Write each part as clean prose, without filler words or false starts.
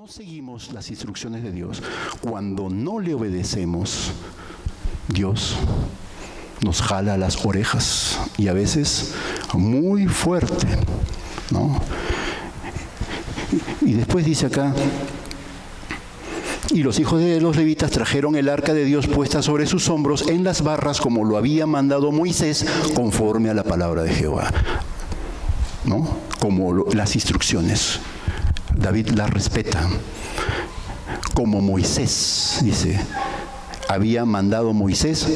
no seguimos las instrucciones de Dios, cuando no le obedecemos, Dios nos jala las orejas y a veces muy fuerte, ¿no? Y después dice acá: y los hijos de los levitas trajeron el arca de Dios puesta sobre sus hombros en las barras, como lo había mandado Moisés, conforme a la palabra de Jehová, ¿no? Como las instrucciones. David las respeta. Como Moisés, dice, había mandado Moisés,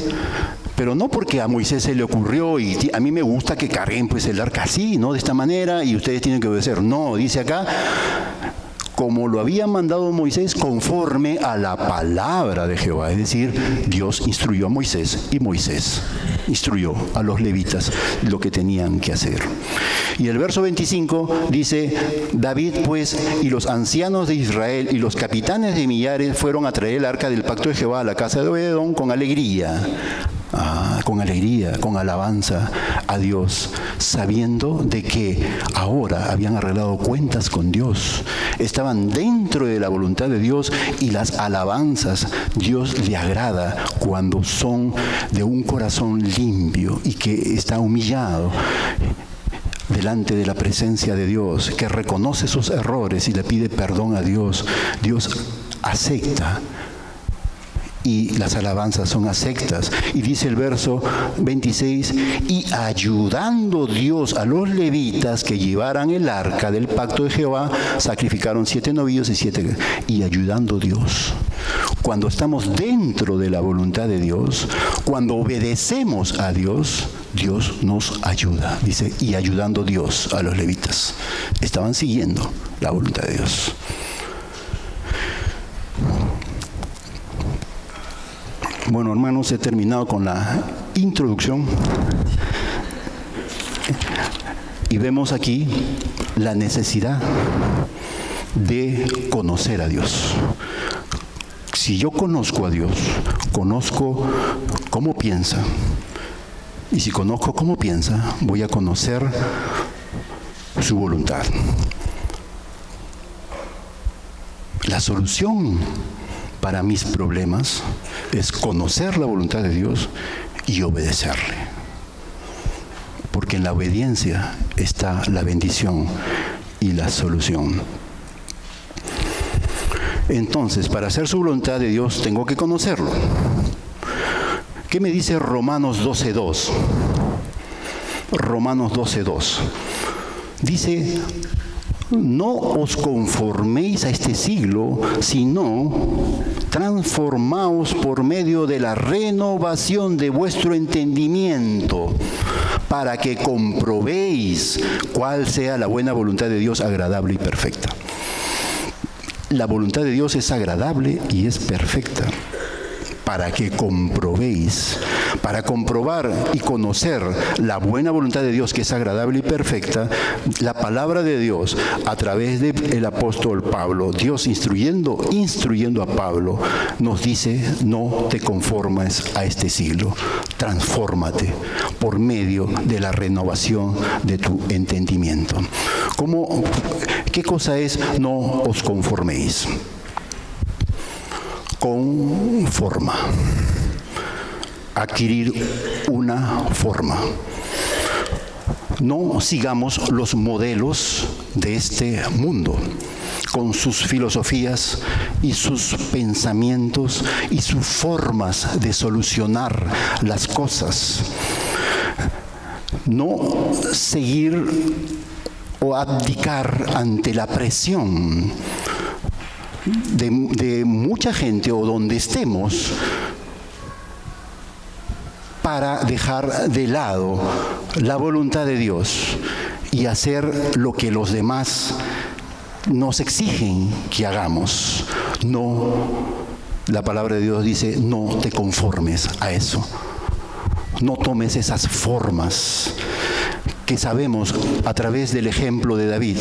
pero no porque a Moisés se le ocurrió y a mí me gusta que carguen pues el arca así, ¿no? De esta manera y ustedes tienen que obedecer. No, dice acá, como lo había mandado Moisés, conforme a la palabra de Jehová. Es decir, Dios instruyó a Moisés y Moisés instruyó a los levitas lo que tenían que hacer. Y el verso 25 dice: David pues y los ancianos de Israel y los capitanes de millares fueron a traer el arca del pacto de Jehová a la casa de Obed-edom con alegría. Con alegría, con alabanza a Dios, sabiendo de que ahora habían arreglado cuentas con Dios, estaban dentro de la voluntad de Dios, y las alabanzas Dios le agrada cuando son de un corazón limpio y que está humillado delante de la presencia de Dios, que reconoce sus errores y le pide perdón a Dios. Dios acepta. Y las alabanzas son aceptas. Y dice el verso 26, y ayudando Dios a los levitas que llevaran el arca del pacto de Jehová, sacrificaron 7 novillos y 7... Y ayudando Dios. Cuando estamos dentro de la voluntad de Dios, cuando obedecemos a Dios, Dios nos ayuda. Dice, y ayudando Dios a los levitas. Estaban siguiendo la voluntad de Dios. Bueno, hermanos, he terminado con la introducción y vemos aquí la necesidad de conocer a Dios. Si yo conozco a Dios, conozco cómo piensa, y si conozco cómo piensa, voy a conocer su voluntad. La solución para mis problemas es conocer la voluntad de Dios y obedecerle. Porque en la obediencia está la bendición y la solución. Entonces, para hacer su voluntad de Dios, tengo que conocerlo. ¿Qué me dice Romanos 12:2? Romanos 12:2. Dice: no os conforméis a este siglo, sino transformaos por medio de la renovación de vuestro entendimiento, para que comprobéis cuál sea la buena voluntad de Dios, agradable y perfecta. La voluntad de Dios es agradable y es perfecta. Para que comprobéis, para comprobar y conocer la buena voluntad de Dios, que es agradable y perfecta, la palabra de Dios a través del apóstol Pablo, Dios instruyendo a Pablo, nos dice: no te conformes a este siglo, transfórmate por medio de la renovación de tu entendimiento. ¿Qué cosa es no os conforméis? Con forma, adquirir una forma. No sigamos los modelos de este mundo, con sus filosofías y sus pensamientos y sus formas de solucionar las cosas. No seguir o abdicar ante la presión de mucha gente o donde estemos, para dejar de lado la voluntad de Dios y hacer lo que los demás nos exigen que hagamos. No, la palabra de Dios dice: no te conformes a eso, no tomes esas formas que sabemos a través del ejemplo de David,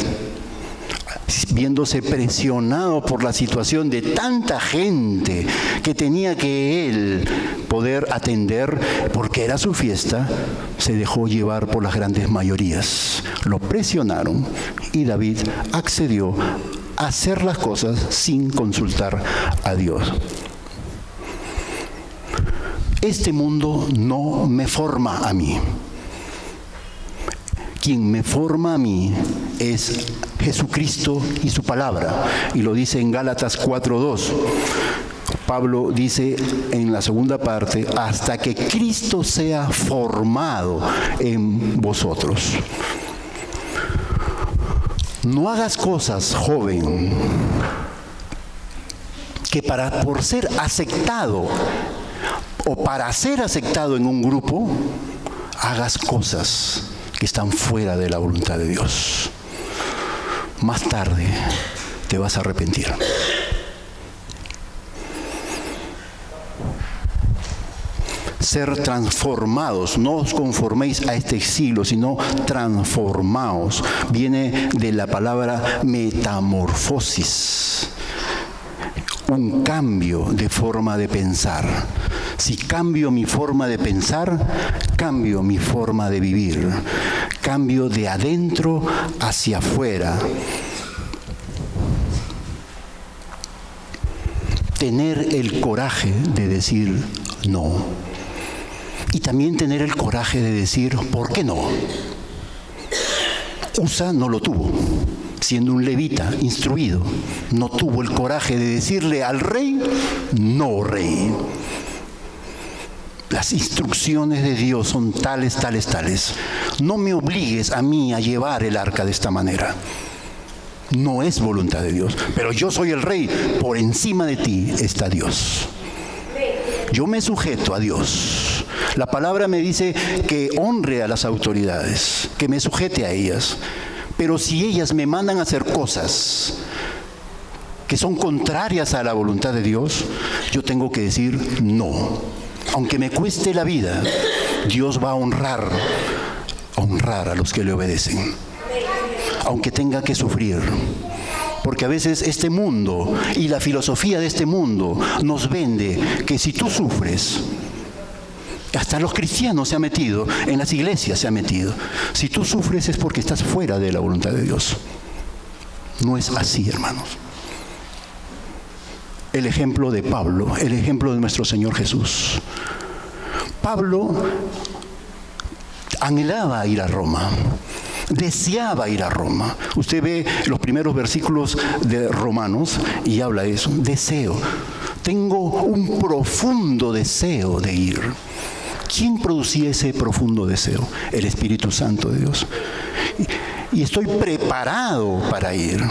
viéndose presionado por la situación de tanta gente que tenía que él poder atender, porque era su fiesta, se dejó llevar por las grandes mayorías. Lo presionaron y David accedió hacer las cosas sin consultar a Dios. Este mundo no me forma a mí. Quien me forma a mí es Jesucristo y su palabra. Y lo dice en Gálatas 4:2. Pablo dice en la segunda parte, hasta que Cristo sea formado en vosotros. No hagas cosas, joven, que por ser aceptado o para ser aceptado en un grupo, hagas cosas que están fuera de la voluntad de Dios. Más tarde te vas a arrepentir. Ser transformados, no os conforméis a este siglo, sino transformaos. Viene de la palabra metamorfosis, un cambio de forma de pensar. Si cambio mi forma de pensar, cambio mi forma de vivir. Cambio de adentro hacia afuera. Tener el coraje de decir no. Y también tener el coraje de decir, ¿por qué no? Usa no lo tuvo. Siendo un levita instruido, no tuvo el coraje de decirle al rey, no, rey. Las instrucciones de Dios son tales, tales, tales. No me obligues a mí a llevar el arca de esta manera. No es voluntad de Dios. Pero yo soy el rey, por encima de ti está Dios. Yo me sujeto a Dios. La palabra me dice que honre a las autoridades, que me sujete a ellas. Pero si ellas me mandan a hacer cosas que son contrarias a la voluntad de Dios, yo tengo que decir no. Aunque me cueste la vida, Dios va a honrar a los que le obedecen. Aunque tenga que sufrir. Porque a veces este mundo y la filosofía de este mundo nos vende que si tú sufres, hasta los cristianos se han metido, en las iglesias se han metido. Si tú sufres es porque estás fuera de la voluntad de Dios. No es así, hermanos. El ejemplo de Pablo, el ejemplo de nuestro Señor Jesús. Pablo anhelaba ir a Roma. Deseaba ir a Roma. Usted ve los primeros versículos de Romanos y habla de eso. Deseo. Tengo un profundo deseo de ir. ¿Quién producía ese profundo deseo? El Espíritu Santo de Dios. Y estoy preparado para ir.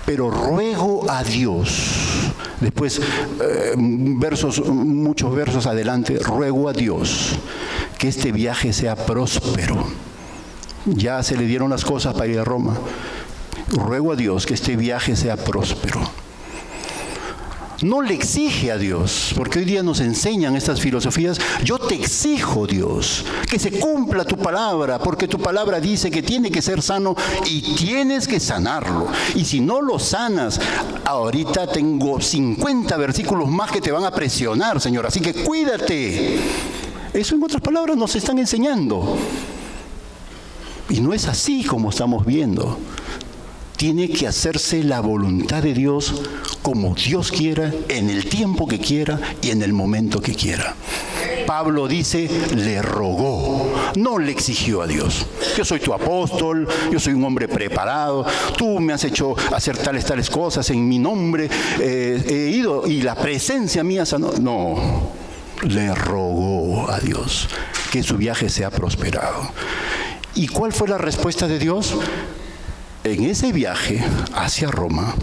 Pero ruego a Dios. Después, muchos versos adelante, ruego a Dios que este viaje sea próspero. Ya se le dieron las cosas para ir a Roma. Ruego a Dios que este viaje sea próspero. No le exige a Dios, porque hoy día nos enseñan estas filosofías. Yo te exijo, Dios, que se cumpla tu palabra, porque tu palabra dice que tiene que ser sano y tienes que sanarlo. Y si no lo sanas, ahorita tengo 50 versículos más que te van a presionar, Señor, así que cuídate. Eso en otras palabras nos están enseñando. Y no es así como estamos viendo. Tiene que hacerse la voluntad de Dios como Dios quiera, en el tiempo que quiera y en el momento que quiera. Pablo dice, le rogó, no le exigió a Dios. Yo soy tu apóstol, yo soy un hombre preparado, tú me has hecho hacer tales cosas en mi nombre, he ido y la presencia mía sanó. No, le rogó a Dios que su viaje sea prosperado. ¿Y cuál fue la respuesta de Dios? En ese viaje hacia Roma,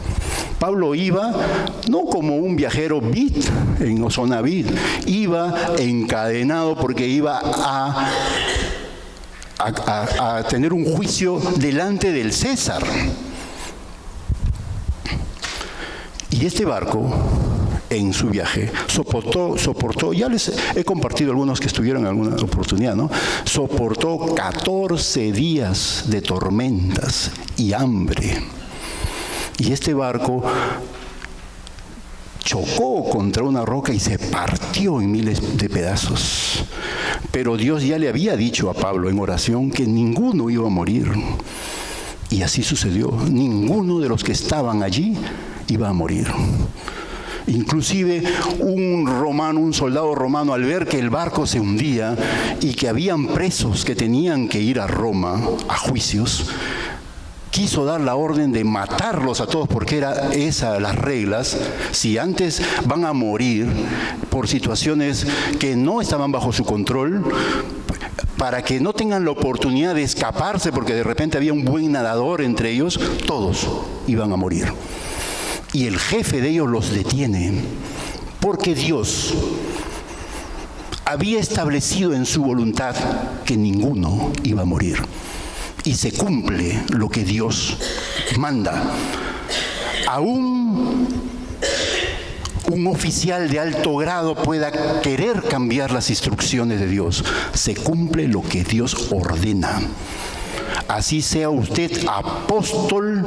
Pablo iba no como un viajero bit en zona bit, iba encadenado porque iba a tener un juicio delante del César. Y este barco, en su viaje, soportó, ya les he compartido algunos que estuvieron en alguna oportunidad, ¿no? Soportó 14 días de tormentas y hambre. Y este barco chocó contra una roca y se partió en miles de pedazos. Pero Dios ya le había dicho a Pablo en oración que ninguno iba a morir. Y así sucedió. Ninguno de los que estaban allí iba a morir. Inclusive un soldado romano, al ver que el barco se hundía y que habían presos que tenían que ir a Roma a juicios, quiso dar la orden de matarlos a todos, porque era esa las reglas. Si antes van a morir por situaciones que no estaban bajo su control, para que no tengan la oportunidad de escaparse, porque de repente había un buen nadador entre ellos, todos iban a morir. Y el jefe de ellos los detiene, porque Dios había establecido en su voluntad que ninguno iba a morir. Y se cumple lo que Dios manda. Aún un oficial de alto grado pueda querer cambiar las instrucciones de Dios, se cumple lo que Dios ordena. Así sea usted apóstol,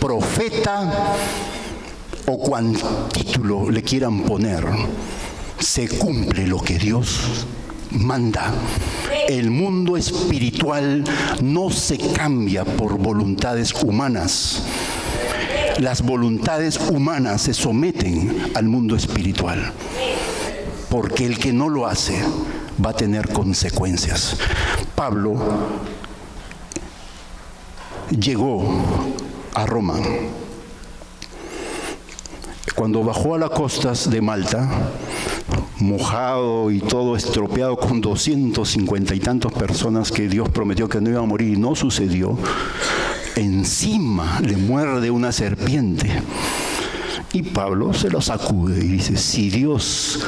profeta o cuan título le quieran poner, se cumple lo que Dios manda. El mundo espiritual no se cambia por voluntades humanas. Las voluntades humanas se someten al mundo espiritual, porque el que no lo hace va a tener consecuencias. Pablo llegó a Roma. Cuando bajó a las costas de Malta, mojado y todo estropeado, con 250 y tantas personas que Dios prometió que no iban a morir, y no sucedió, encima le muerde una serpiente. Y Pablo se lo sacude y dice: si Dios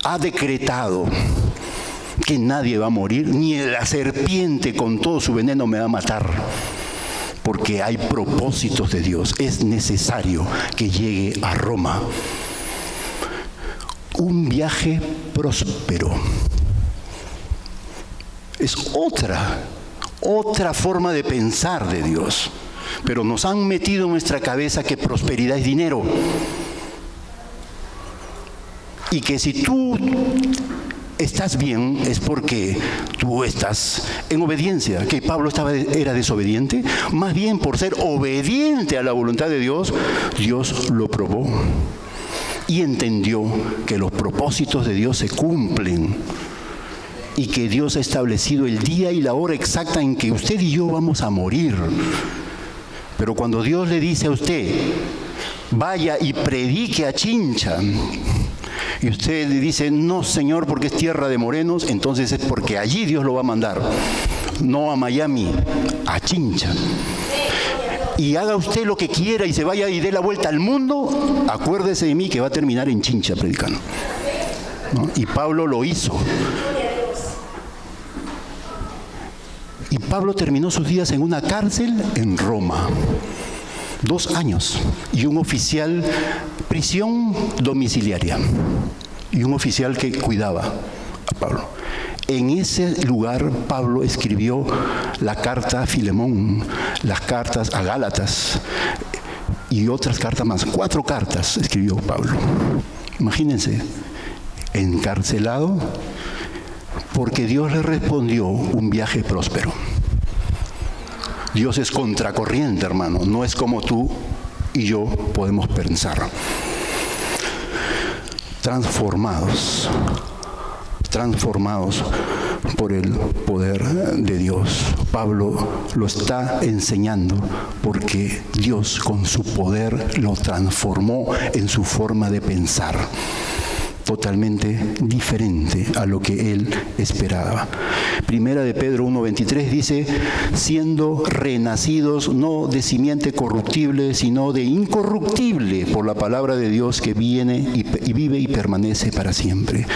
ha decretado que nadie va a morir, ni la serpiente con todo su veneno me va a matar, porque hay propósitos de Dios. Es necesario que llegue a Roma. Un viaje próspero. Es otra forma de pensar de Dios. Pero nos han metido en nuestra cabeza que prosperidad es dinero. Y que si tú estás bien es porque tú estás en obediencia. Que Pablo era desobediente. Más bien, por ser obediente a la voluntad de Dios, Dios lo probó y entendió que los propósitos de Dios se cumplen y que Dios ha establecido el día y la hora exacta en que usted y yo vamos a morir. Pero cuando Dios le dice a usted: vaya y predique a Chincha, y usted le dice: no, Señor, porque es tierra de morenos, entonces es porque allí Dios lo va a mandar, no a Miami, a Chincha. Y haga usted lo que quiera y se vaya y dé la vuelta al mundo, acuérdese de mí que va a terminar en Chincha predicando, ¿no? Y Pablo lo hizo. Y Pablo terminó sus días en una cárcel en Roma. 2 años. Y un oficial, prisión domiciliaria. Y un oficial que cuidaba a Pablo. En ese lugar Pablo escribió la carta a Filemón, las cartas a Gálatas y otras cartas más. 4 cartas escribió Pablo. Imagínense, encarcelado, porque Dios le respondió un viaje próspero. Dios es contracorriente, hermano, no es como tú y yo podemos pensar. Transformados por el poder de Dios. Pablo lo está enseñando porque Dios con su poder lo transformó en su forma de pensar, totalmente diferente a lo que él esperaba. Primera de Pedro 1:23 dice: siendo renacidos no de simiente corruptible, sino de incorruptible, por la palabra de Dios que viene y vive y permanece para siempre.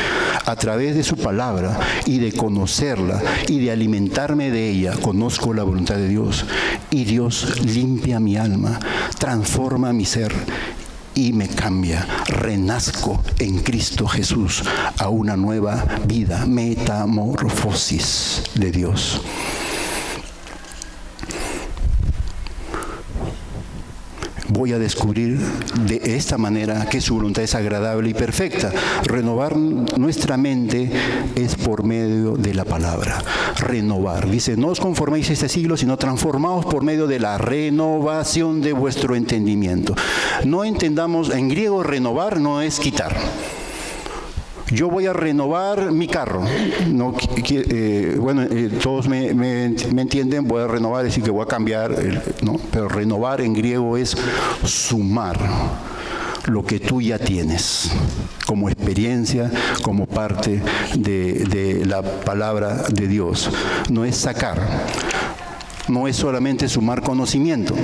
A través de su palabra y de conocerla y de alimentarme de ella, conozco la voluntad de Dios. Y Dios limpia mi alma, transforma mi ser y me cambia. Renazco en Cristo Jesús a una nueva vida, metamorfosis de Dios. voy a descubrir de esta manera que su voluntad es agradable y perfecta. Renovar nuestra mente es por medio de la palabra. Renovar. Dice, no os conforméis a este siglo, sino transformaos por medio de la renovación de vuestro entendimiento. No entendamos, en griego renovar no es quitar. Yo voy a renovar mi carro. No, todos me entienden, voy a renovar, es decir, que voy a cambiar, ¿no? Pero renovar en griego es sumar lo que tú ya tienes como experiencia, como parte de la palabra de Dios. No es sacar, no es solamente sumar conocimiento.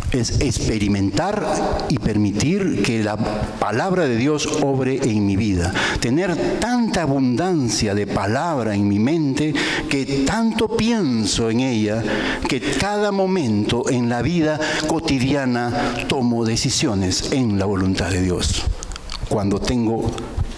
Es experimentar y permitir que la palabra de Dios obre en mi vida. Tener tanta abundancia de palabra en mi mente que tanto pienso en ella que cada momento en la vida cotidiana tomo decisiones en la voluntad de Dios. Cuando tengo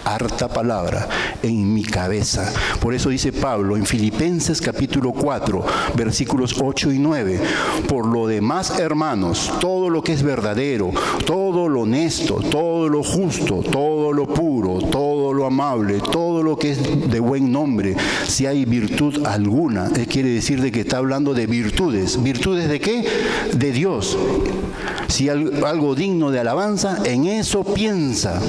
harta palabra en mi cabeza. Por eso dice Pablo en Filipenses capítulo 4, versículos 8 y 9. Por lo demás, hermanos, todo lo que es verdadero, todo lo honesto, todo lo justo, todo lo puro, todo lo amable, todo lo que es de buen nombre, si hay virtud alguna, quiere decir de que está hablando de virtudes. ¿Virtudes de qué? De Dios. Si algo digno de alabanza, en eso piensa.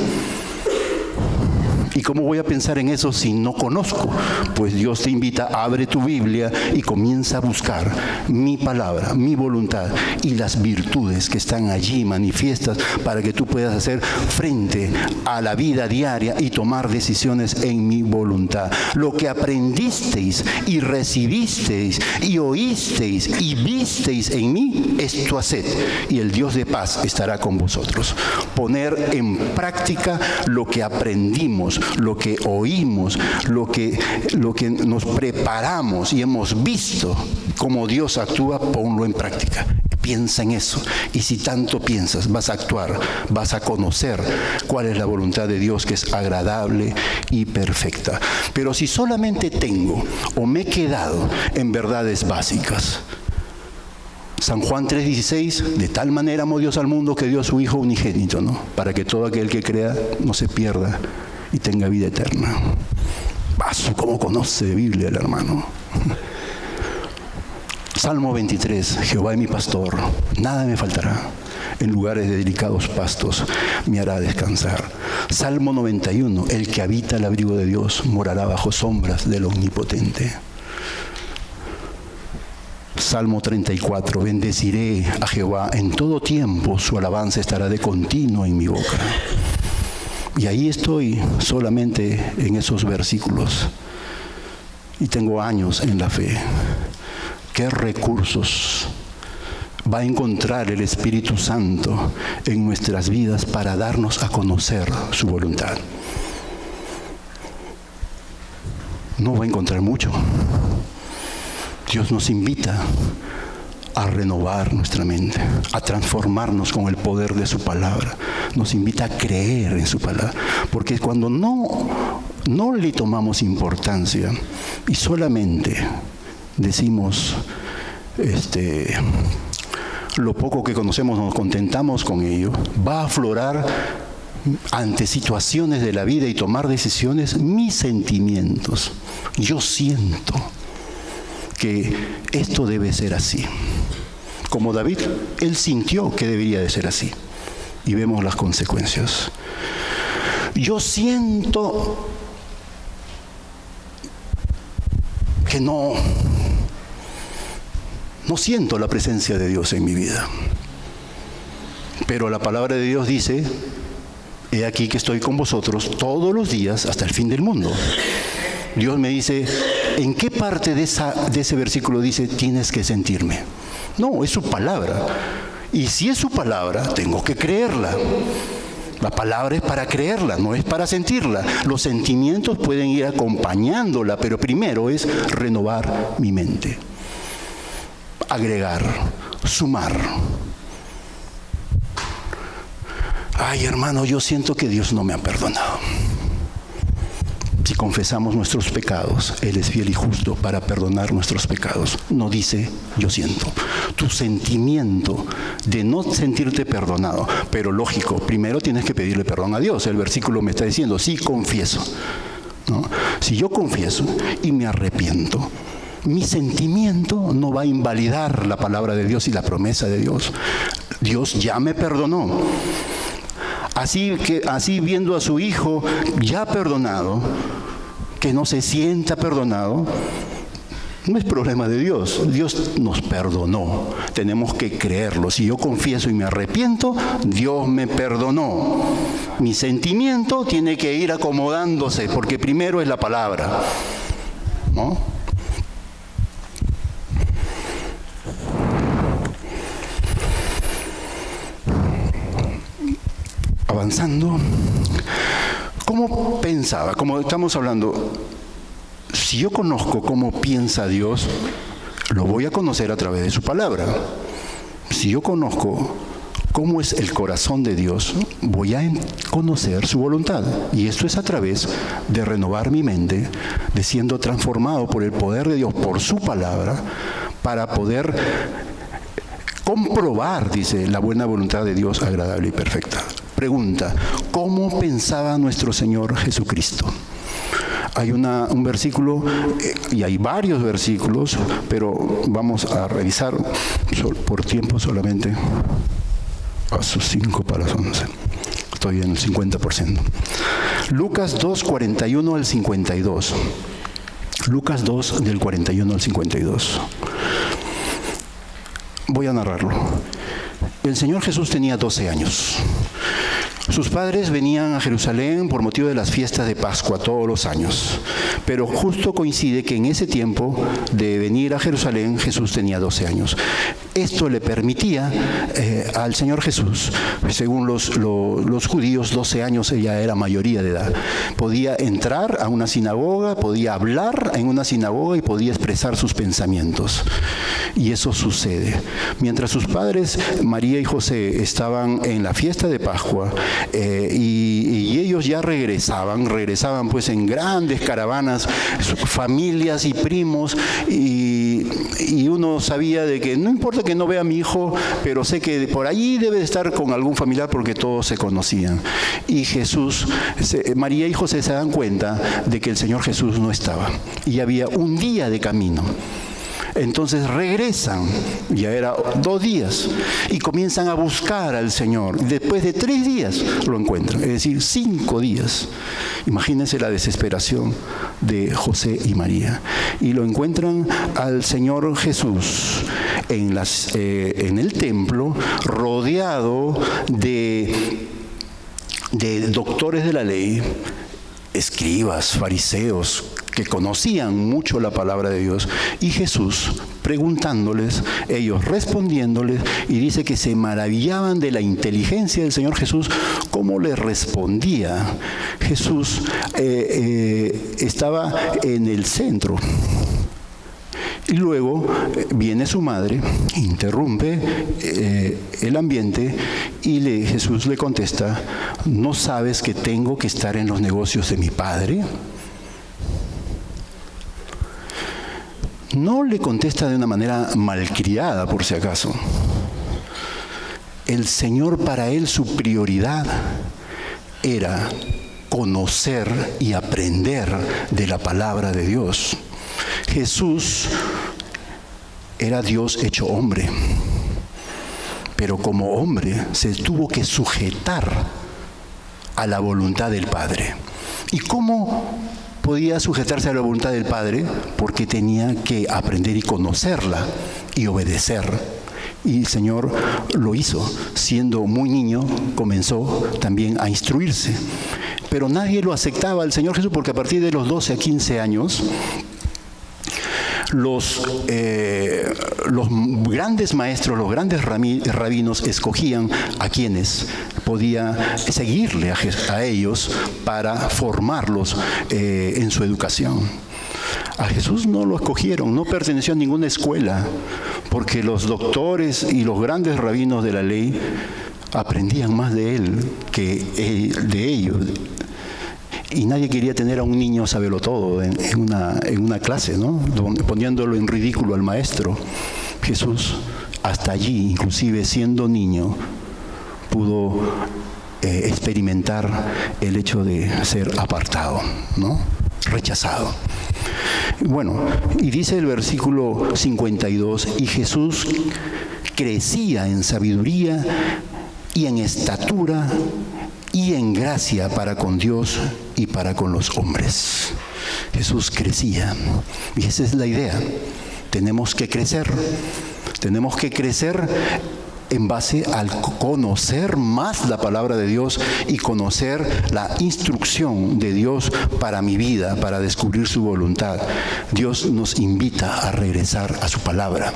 ¿Y cómo voy a pensar en eso si no conozco? Pues Dios te invita, abre tu Biblia y comienza a buscar mi palabra, mi voluntad y las virtudes que están allí manifiestas para que tú puedas hacer frente a la vida diaria y tomar decisiones en mi voluntad. Lo que aprendisteis y recibisteis y oísteis y visteis en mí, esto haced, y el Dios de paz estará con vosotros. Poner en práctica lo que aprendimos, lo que oímos, lo que nos preparamos y hemos visto cómo Dios actúa, ponlo en práctica. Piensa en eso. Y si tanto piensas, vas a actuar, vas a conocer cuál es la voluntad de Dios, que es agradable y perfecta. Pero si solamente tengo o me he quedado en verdades básicas, San Juan 3:16, de tal manera amó Dios al mundo que dio a su Hijo unigénito, ¿no? Para que todo aquel que crea no se pierda y tenga vida eterna. ¿Cómo conoce de Biblia el hermano? Salmo 23, Jehová es mi pastor, nada me faltará. En lugares de delicados pastos me hará descansar. Salmo 91, el que habita el abrigo de Dios morará bajo sombras del Omnipotente. Salmo 34, bendeciré a Jehová en todo tiempo, su alabanza estará de continuo en mi boca. Y ahí estoy solamente en esos versículos. Y tengo años en la fe. ¿Qué recursos va a encontrar el Espíritu Santo en nuestras vidas para darnos a conocer su voluntad? No va a encontrar mucho. Dios nos invita a renovar nuestra mente, a transformarnos con el poder de su palabra. Nos invita a creer en su palabra, porque cuando no le tomamos importancia y solamente decimos lo poco que conocemos, nos contentamos con ello, va a aflorar ante situaciones de la vida y tomar decisiones mis sentimientos. Yo siento que esto debe ser así. Como David, él sintió que debería de ser así. Y vemos las consecuencias. Yo siento que no siento la presencia de Dios en mi vida. Pero la palabra de Dios dice, he aquí que estoy con vosotros todos los días hasta el fin del mundo. Dios me dice, ¿en qué parte de ese versículo dice tienes que sentirme? No, es su palabra. Y si es su palabra, tengo que creerla. La palabra es para creerla, no es para sentirla. Los sentimientos pueden ir acompañándola, pero primero es renovar mi mente. Agregar, sumar. Ay, hermano, yo siento que Dios no me ha perdonado. Si confesamos nuestros pecados, Él es fiel y justo para perdonar nuestros pecados. No dice, yo siento. Tu sentimiento de no sentirte perdonado. Pero lógico, primero tienes que pedirle perdón a Dios. El versículo me está diciendo, sí confieso, ¿no? Si yo confieso y me arrepiento, mi sentimiento no va a invalidar la palabra de Dios y la promesa de Dios. Dios ya me perdonó. Así viendo a su hijo ya perdonado, que no se sienta perdonado, no es problema de Dios. Dios nos perdonó. Tenemos que creerlo. Si yo confieso y me arrepiento, Dios me perdonó. Mi sentimiento tiene que ir acomodándose, porque primero es la palabra, ¿no? Avanzando, ¿cómo pensaba? Como estamos hablando, si yo conozco cómo piensa Dios, lo voy a conocer a través de su palabra. Si yo conozco cómo es el corazón de Dios, voy a conocer su voluntad. Y esto es a través de renovar mi mente, de siendo transformado por el poder de Dios, por su palabra, para poder comprobar, dice, la buena voluntad de Dios agradable y perfecta. Pregunta, ¿cómo pensaba nuestro Señor Jesucristo? Hay un versículo, y hay varios versículos, pero vamos a revisar por tiempo solamente a sus 5 para las 11. Estoy en el 50%. Lucas 2, 41 al 52. Lucas 2, del 41 al 52. Voy a narrarlo. El Señor Jesús tenía 12 años. Sus padres venían a Jerusalén por motivo de las fiestas de Pascua todos los años. Pero justo coincide que en ese tiempo de venir a Jerusalén, Jesús tenía 12 años. Esto le permitía al Señor Jesús, según los judíos, 12 años ya era mayoría de edad. Podía entrar a una sinagoga, podía hablar en una sinagoga y podía expresar sus pensamientos. Y eso sucede. Mientras sus padres, María y José, estaban en la fiesta de Pascua, y ellos ya regresaban pues en grandes caravanas, familias y primos, y uno sabía de que no importa que no vea a mi hijo, pero sé que por allí debe de estar con algún familiar porque todos se conocían. Y María y José se dan cuenta de que el Señor Jesús no estaba, y había un día de camino. Entonces regresan, ya era 2 días, y comienzan a buscar al Señor. Después de 3 días lo encuentran, es decir, 5 días. Imagínense la desesperación de José y María. Y lo encuentran al Señor Jesús en el templo, rodeado de doctores de la ley, escribas, fariseos, que conocían mucho la palabra de Dios, y Jesús preguntándoles, ellos respondiéndoles, y dice que se maravillaban de la inteligencia del Señor Jesús, cómo le respondía. Jesús estaba en el centro. Y luego viene su madre, interrumpe el ambiente, y Jesús le contesta, ¿no sabes que tengo que estar en los negocios de mi Padre? No le contesta de una manera malcriada, por si acaso. El Señor, para él, su prioridad era conocer y aprender de la palabra de Dios. Jesús era Dios hecho hombre, pero como hombre se tuvo que sujetar a la voluntad del Padre. ¿Y cómo podía sujetarse a la voluntad del Padre? Porque tenía que aprender y conocerla y obedecer. Y el Señor lo hizo. Siendo muy niño, comenzó también a instruirse. Pero nadie lo aceptaba al Señor Jesús, porque a partir de los 12 a 15 años, los grandes maestros, los grandes rabinos escogían a quienes podía seguirle a ellos para formarlos en su educación. A Jesús no lo escogieron, no perteneció a ninguna escuela, porque los doctores y los grandes rabinos de la ley aprendían más de él que de ellos. Y nadie quería tener a un niño sabelotodo en una clase, ¿no? Poniéndolo en ridículo al maestro. Jesús, hasta allí, inclusive siendo niño, pudo experimentar el hecho de ser apartado, ¿no? Rechazado. Bueno, y dice el versículo 52, y Jesús crecía en sabiduría y en estatura y en gracia para con Dios y para con los hombres. Jesús crecía. Y esa es la idea. Tenemos que crecer. Tenemos que crecer en base al conocer más la palabra de Dios y conocer la instrucción de Dios para mi vida, para descubrir su voluntad. Dios nos invita a regresar a su palabra,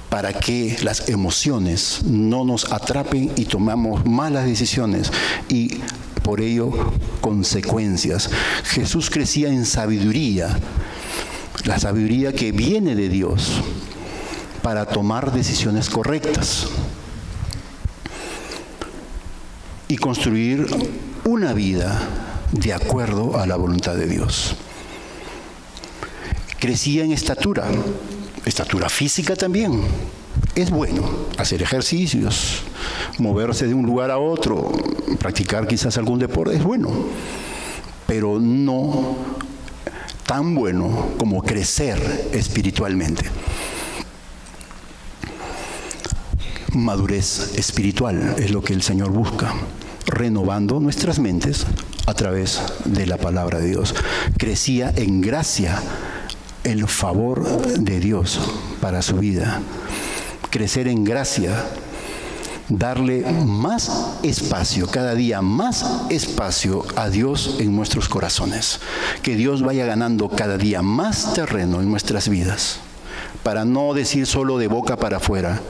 para que las emociones no nos atrapen y tomamos malas decisiones y por ello consecuencias. Jesús crecía en sabiduría, la sabiduría que viene de Dios para tomar decisiones correctas y construir una vida de acuerdo a la voluntad de Dios. Crecía en estatura física también. Es bueno hacer ejercicios, moverse de un lugar a otro, practicar quizás algún deporte, es bueno, pero no tan bueno como crecer espiritualmente. Madurez espiritual es lo que el Señor busca, renovando nuestras mentes a través de la palabra de Dios. Crecía en gracia, el favor de Dios para su vida. Crecer en gracia, darle más espacio, cada día más espacio a Dios en nuestros corazones. Que Dios vaya ganando cada día más terreno en nuestras vidas, para no decir solo de boca para afuera: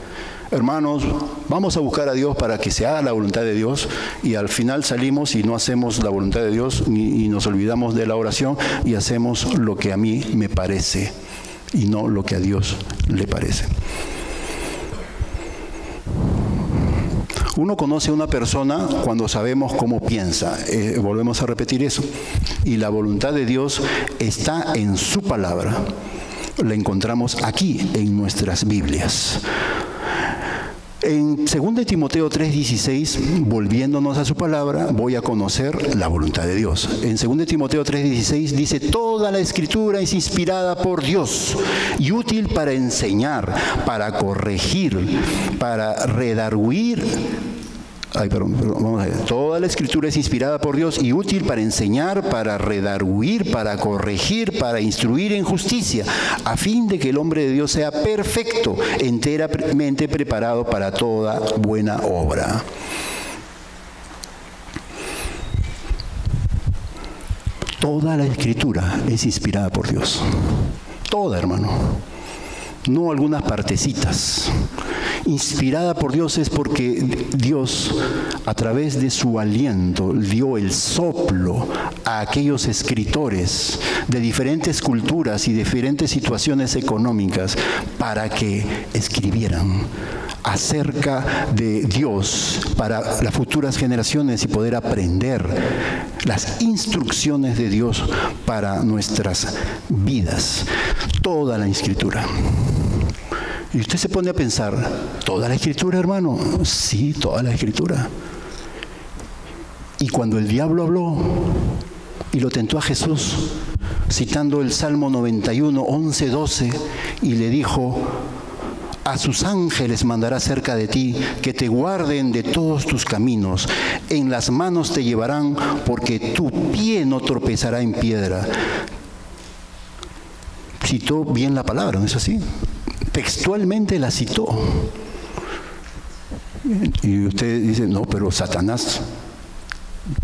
hermanos, vamos a buscar a Dios para que se haga la voluntad de Dios, y al final salimos y no hacemos la voluntad de Dios y nos olvidamos de la oración y hacemos lo que a mí me parece y no lo que a Dios le parece. Uno conoce a una persona cuando sabemos cómo piensa. Volvemos a repetir eso. Y la voluntad de Dios está en su palabra. La encontramos aquí en nuestras Biblias. En 2 Timoteo 3:16, volviéndonos a su palabra, voy a conocer la voluntad de Dios. En 2 Timoteo 3:16 dice: toda la Escritura es inspirada por Dios y útil para enseñar, para corregir, para redarguir. Vamos a ver. Toda la Escritura es inspirada por Dios y útil para enseñar, para redarguir, para corregir, para instruir en justicia, a fin de que el hombre de Dios sea perfecto, enteramente preparado para toda buena obra. Toda la Escritura es inspirada por Dios. Toda, hermano. No algunas partecitas. Inspirada por Dios es porque Dios, a través de su aliento, dio el soplo a aquellos escritores de diferentes culturas y diferentes situaciones económicas para que escribieran acerca de Dios para las futuras generaciones y poder aprender las instrucciones de Dios para nuestras vidas. Toda la Escritura. Y usted se pone a pensar: ¿toda la Escritura, hermano? Sí, toda la Escritura. Y cuando el diablo habló y lo tentó a Jesús, citando el Salmo 91, 11, 12, y le dijo: a sus ángeles mandará cerca de ti, que te guarden de todos tus caminos. En las manos te llevarán, porque tu pie no tropezará en piedra. Citó bien la palabra, ¿no es así? Textualmente la citó. Y usted dice: no, pero Satanás,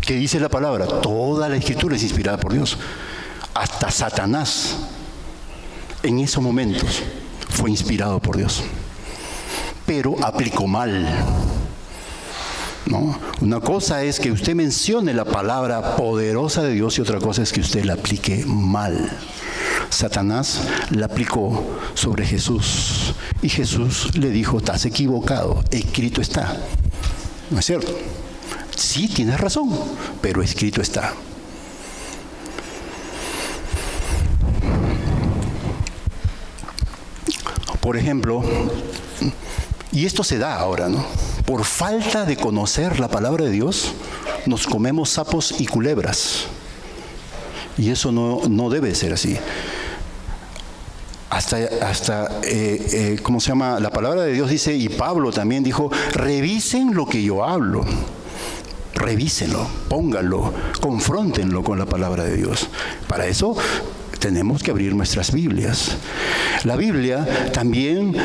¿qué dice la palabra? Toda la Escritura es inspirada por Dios. Hasta Satanás, en esos momentos, fue inspirado por Dios. Pero aplicó mal, ¿no? Una cosa es que usted mencione la palabra poderosa de Dios y otra cosa es que usted la aplique mal. Satanás la aplicó sobre Jesús y Jesús le dijo: estás equivocado, escrito está. ¿No es cierto? Sí, tienes razón, pero escrito está. por ejemplo, y esto se da ahora, ¿no? Por falta de conocer la palabra de Dios, nos comemos sapos y culebras. Y eso no debe ser así. ¿Cómo se llama? La palabra de Dios dice, y Pablo también dijo, revisen lo que yo hablo. Revísenlo, pónganlo, confróntenlo con la palabra de Dios. Para eso tenemos que abrir nuestras Biblias. La Biblia también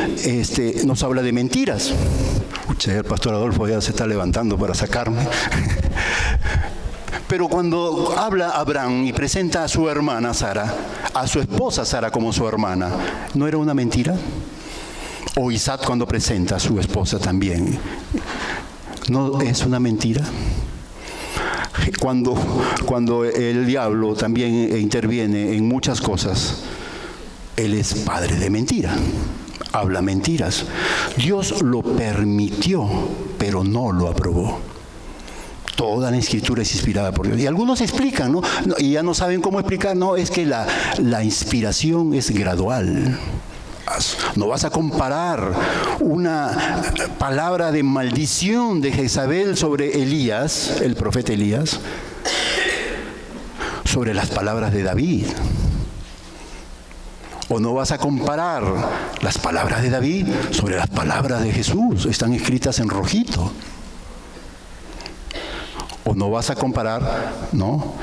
nos habla de mentiras. El pastor Adolfo ya se está levantando para sacarme. Pero cuando habla Abraham y presenta a su hermana Sara, a su esposa Sara como su hermana, ¿no era una mentira? O Isaac cuando presenta a su esposa también, ¿no es una mentira? Cuando el diablo también interviene en muchas cosas, él es padre de mentira, habla mentiras. Dios lo permitió, pero no lo aprobó. Toda la Escritura es inspirada por Dios. Y algunos explican, ¿no? Y ya no saben cómo explicar. No, es que la inspiración es gradual. No vas a comparar una palabra de maldición de Jezabel sobre Elías, el profeta Elías, sobre las palabras de David. O no vas a comparar las palabras de David sobre las palabras de Jesús. Están escritas en rojito. O no vas a comparar, ¿no?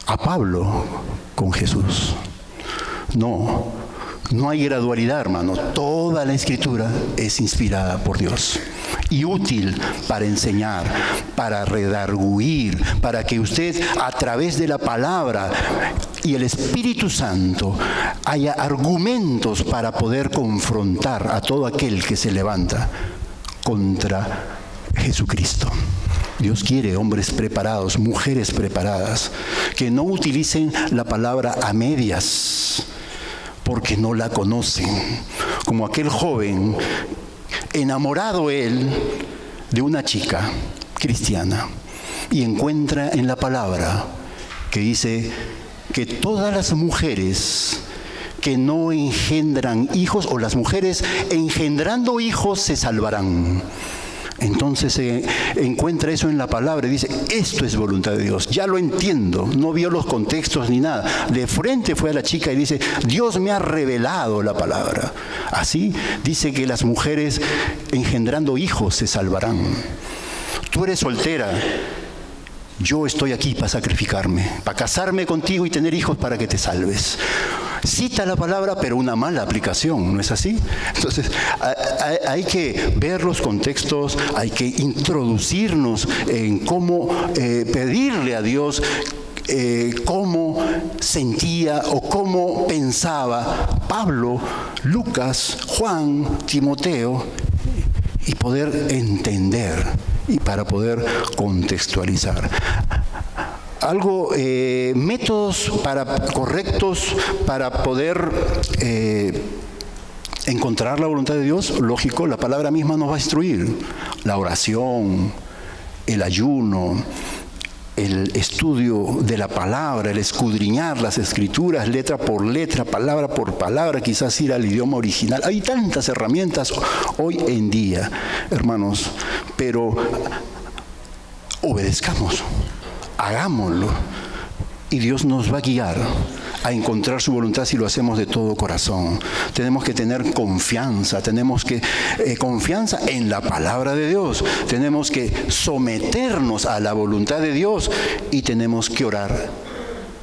A Pablo con Jesús. No hay gradualidad, hermano. Toda la Escritura es inspirada por Dios y útil para enseñar, para redarguir, para que usted a través de la palabra y el Espíritu Santo haya argumentos para poder confrontar a todo aquel que se levanta contra Jesucristo. Dios quiere hombres preparados, mujeres preparadas, que no utilicen la palabra a medias, porque no la conocen. Como aquel joven, enamorado él de una chica cristiana, y encuentra en la palabra que dice que todas las mujeres que no engendran hijos, o las mujeres engendrando hijos, se salvarán. Entonces se encuentra eso en la palabra y dice, esto es voluntad de Dios, ya lo entiendo. No vio los contextos ni nada. De frente fue a la chica y dice, Dios me ha revelado la palabra. Así dice que las mujeres engendrando hijos se salvarán. Tú eres soltera, yo estoy aquí para sacrificarme, para casarme contigo y tener hijos para que te salves. Cita la palabra, pero una mala aplicación, ¿no es así? Entonces, hay que ver los contextos, hay que introducirnos en cómo pedirle a Dios cómo sentía o cómo pensaba Pablo, Lucas, Juan, Timoteo, y poder entender y para poder contextualizar. Métodos correctos para poder encontrar la voluntad de Dios, lógico, la palabra misma nos va a instruir. La oración, el ayuno, el estudio de la palabra, el escudriñar las escrituras, letra por letra, palabra por palabra, quizás ir al idioma original. Hay tantas herramientas hoy en día, hermanos, pero obedezcamos. Hagámoslo y Dios nos va a guiar a encontrar su voluntad si lo hacemos de todo corazón. Tenemos que tener confianza, confianza en la palabra de Dios. Tenemos que someternos a la voluntad de Dios y tenemos que orar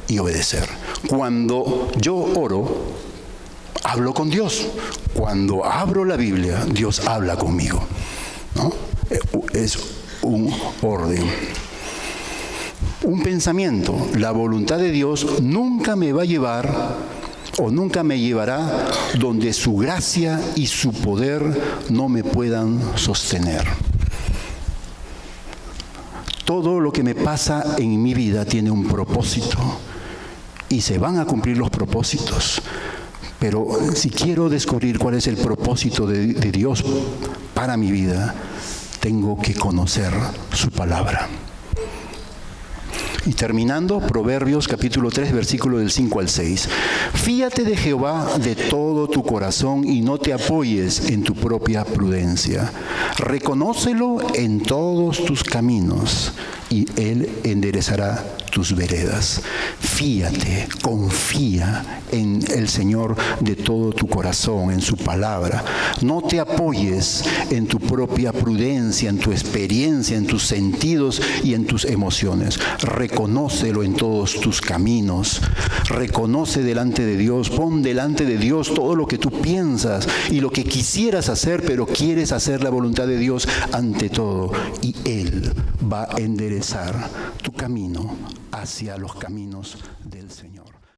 y obedecer. Cuando yo oro, hablo con Dios. Cuando abro la Biblia, Dios habla conmigo, ¿no? Es un orden. Un pensamiento, la voluntad de Dios nunca me va a llevar o nunca me llevará donde su gracia y su poder no me puedan sostener. Todo lo que me pasa en mi vida tiene un propósito y se van a cumplir los propósitos. Pero si quiero descubrir cuál es el propósito de Dios para mi vida, tengo que conocer su palabra. Y terminando, Proverbios capítulo 3, versículo del 5 al 6. Fíate de Jehová de todo tu corazón y no te apoyes en tu propia prudencia. Reconócelo en todos tus caminos y Él enderezará tus veredas. Fíate, confía en el Señor de todo tu corazón, en su palabra. No te apoyes en tu propia prudencia, en tu experiencia, en tus sentidos y en tus emociones. Reconócelo en todos tus caminos. Reconoce delante de Dios, pon delante de Dios todo lo que tú piensas y lo que quisieras hacer, pero quieres hacer la voluntad de Dios ante todo. Y Él va a enderezar tu camino hacia los caminos del Señor.